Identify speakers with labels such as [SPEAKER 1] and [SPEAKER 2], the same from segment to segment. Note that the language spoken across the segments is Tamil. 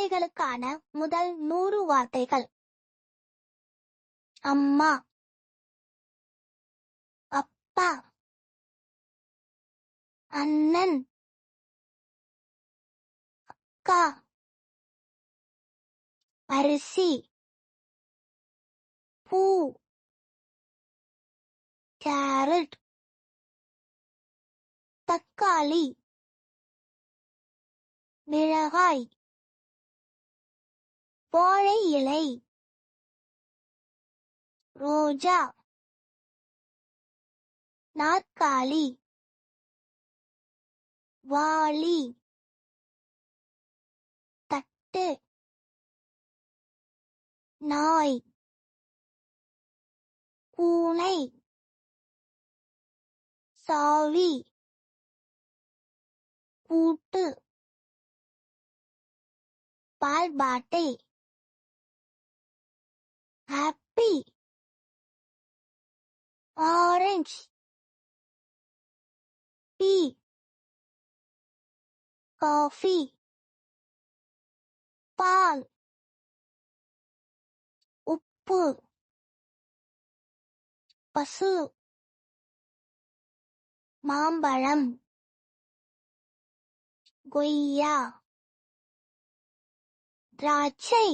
[SPEAKER 1] குழந்தைகளுக்கான முதல் 100 வார்த்தைகள். அம்மா, அப்பா, அண்ணன், அக்கா, அரிசி, பூ, கேரட், தக்காளி, மிளகாய், வாழை இலை, ரோஜா, நாற்காலி, வாளி, தட்டு, நாய், பூனை, சாவி, பூட்டு, பால் பாட்டை, ஹாப்பி, ஆரஞ்சு, டீ, காஃபி, பால், உப்பு, பசு, மாம்பழம், கொய்யா, திராட்சை,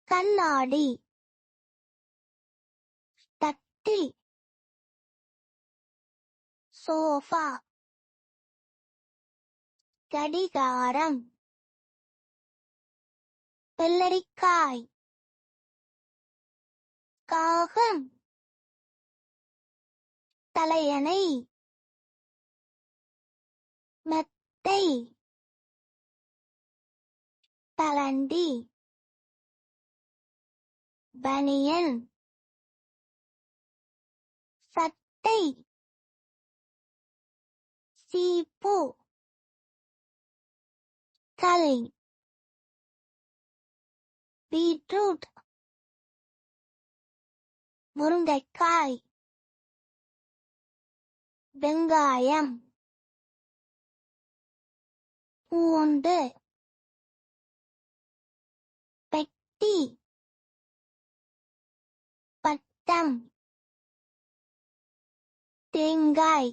[SPEAKER 1] கண்ணாடி, தட்டில், சோஃபா, கடிகாரம், வெள்ளரிக்காய், காகம், தலையணை, மெத்தை, பலண்டி, பனியன், சட்டை, சீப்பு, கல், பீட்ரூட், முருங்கைக்காய், வெங்காயம், பூண்டு, பெட்டி, பட்டம், தேங்காய்,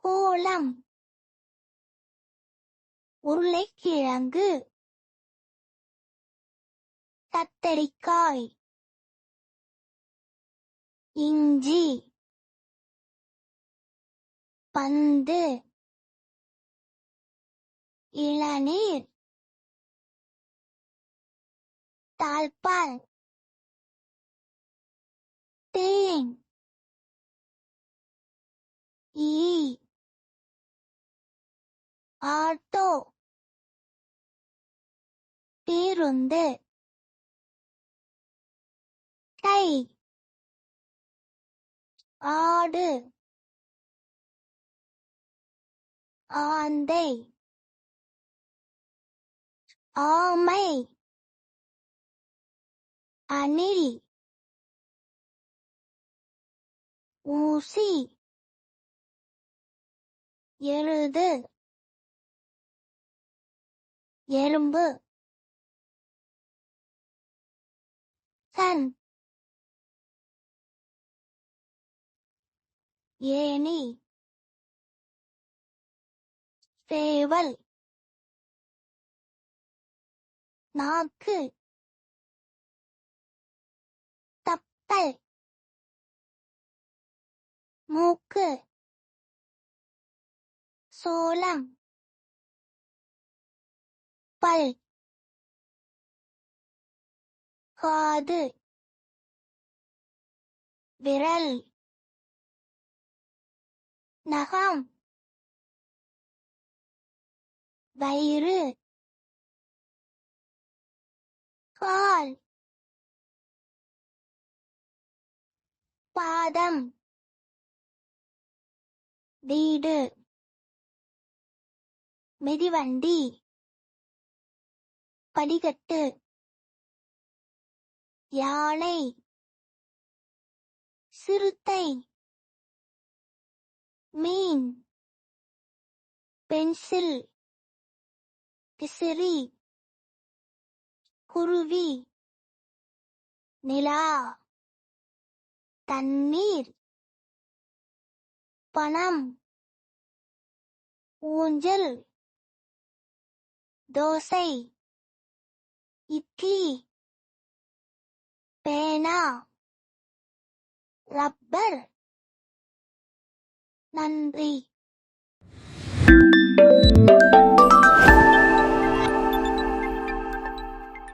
[SPEAKER 1] கோலம், உருளைக்கிழங்கு, கத்தரிக்காய், இஞ்சி, பந்து, இளநீர், தாழ்பால், தேன், ஈ, ஆட்டோ, பேருந்து, கை, ஆடு, ஆந்தை, ஆமை, அணில், ஊசி, எருது, எறும்பு, சன், ஏணி, சேவல், நாக்கு, தப்பல், மூக்கு, சோளம், பல், காது, விரல், நகம், வயிறு, கால், பாதம், வீடு, மிதிவண்டி, படிக்கட்டு, யானை, சிறுத்தை, மீன், பென்சில், விசிறி, குருவி, நிலா, தண்ணீர், பணம், ஊஞ்சல், தோசை, இட்லி, பேனா, ரப்பர். நன்றி.